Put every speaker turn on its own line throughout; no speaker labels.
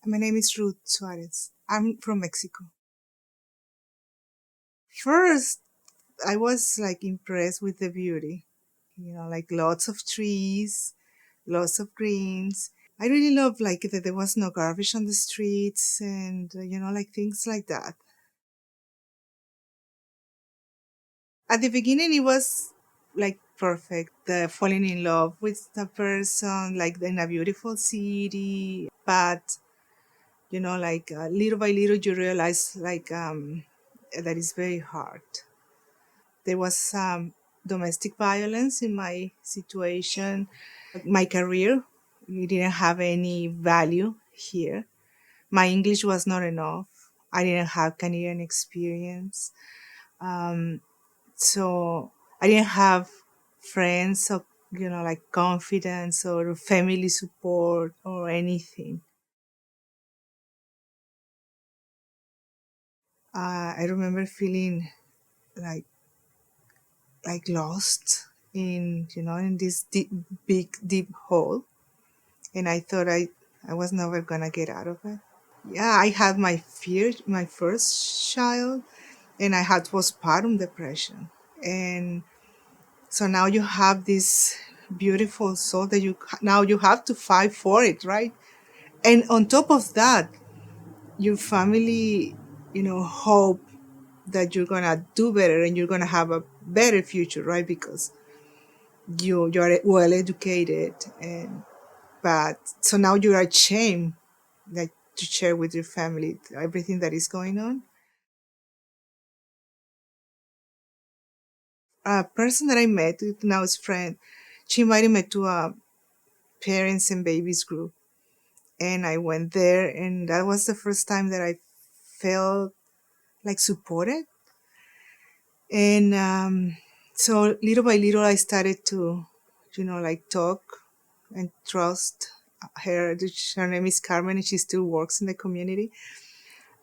My name is Ruth Suarez. I'm from Mexico. First, I was like impressed with the beauty. Like lots of trees, lots of greens. I really love like that there was no garbage on the streets and like things like that. At the beginning, it was like perfect. The falling in love with the person, like in a beautiful city. But like little by little, you realize like that is very hard. There was some domestic violence in my situation. My career, we didn't have any value here. My English was not enough. I didn't have Canadian experience. Um, so I didn't have friends or, like confidence or family support or anything. I remember feeling like lost in in this big deep hole, and I thought I was never gonna get out of it. Yeah, I had my first child, and I had postpartum depression. And so now you have this beautiful soul that now you have to fight for it, right? And on top of that, your family, hope that you're gonna do better and you're gonna have a better future, right? Because you're well educated, and but so now you are ashamed, like, to share with your family everything that is going on. A person that I met now is friend, she invited me to a parents and babies group, and I went there, and that was the first time that I felt like supported. And so little by little I started to like talk and trust her. Her name is Carmen, and she still works in the community.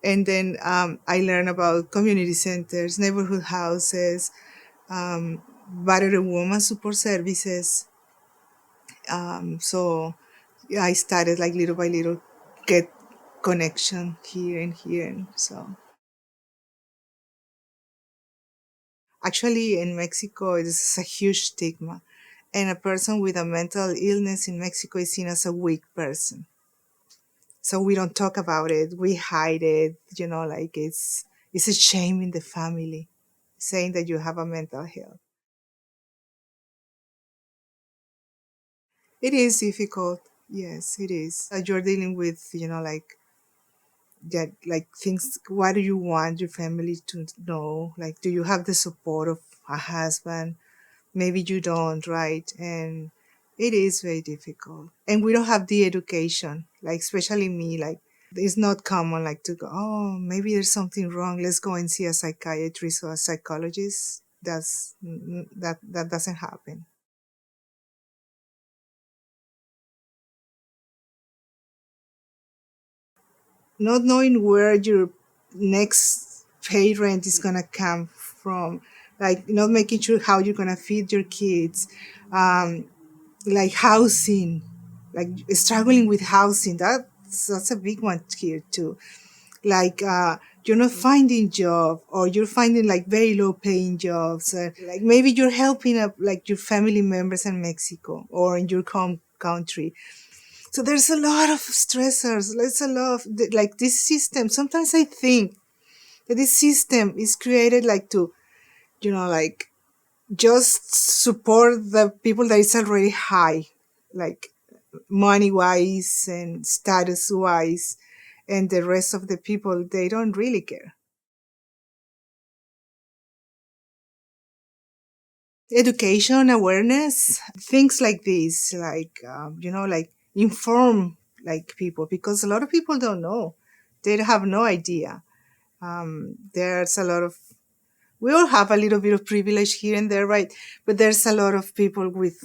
And then I learned about community centers, neighborhood houses, battered woman support services. So yeah, I started like little by little get connection here and here. And so actually in Mexico, it is a huge stigma. And a person with a mental illness in Mexico is seen as a weak person. So we don't talk about it. We hide it, like it's a shame in the family saying that you have a mental health. It is difficult. Yes, it is. You're dealing with, like that, like things. What do you want your family to know? Like, do you have the support of a husband? Maybe you don't, right? And it is very difficult. And we don't have the education, like, especially me, like, it's not common, like, to go, oh, maybe there's something wrong. Let's go and see a psychiatrist or a psychologist. That doesn't happen. Not knowing where your next pay rent is gonna come from, like not making sure how you're gonna feed your kids, um, like housing, like struggling with housing. That's a big one here too. Like you're not finding job, or you're finding like very low paying jobs. Like maybe you're helping up like your family members in Mexico or in your home country, so there's a lot of stressors. There's a lot of like this system. Sometimes I think that this system is created like to, like just support the people that is already high, like money wise and status wise, and the rest of the people, they don't really care. Education, awareness, things like this, like like inform like people, because a lot of people don't know. They have no idea. There's a lot of, we all have a little bit of privilege here and there, right? But there's a lot of people with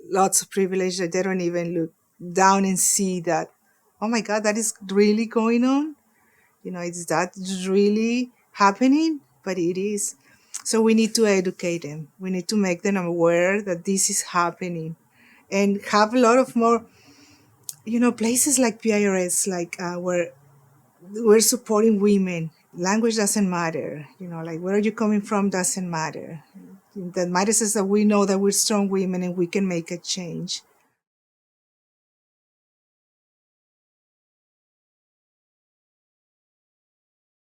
lots of privilege that they don't even look down and see that, oh my God, that is really going on. Is that really happening? But it is. So we need to educate them. We need to make them aware that this is happening, and have a lot of more, places like PIRS, like where we're supporting women. Language doesn't matter. Like where are you coming from doesn't matter. That matters is that we know that we're strong women and we can make a change.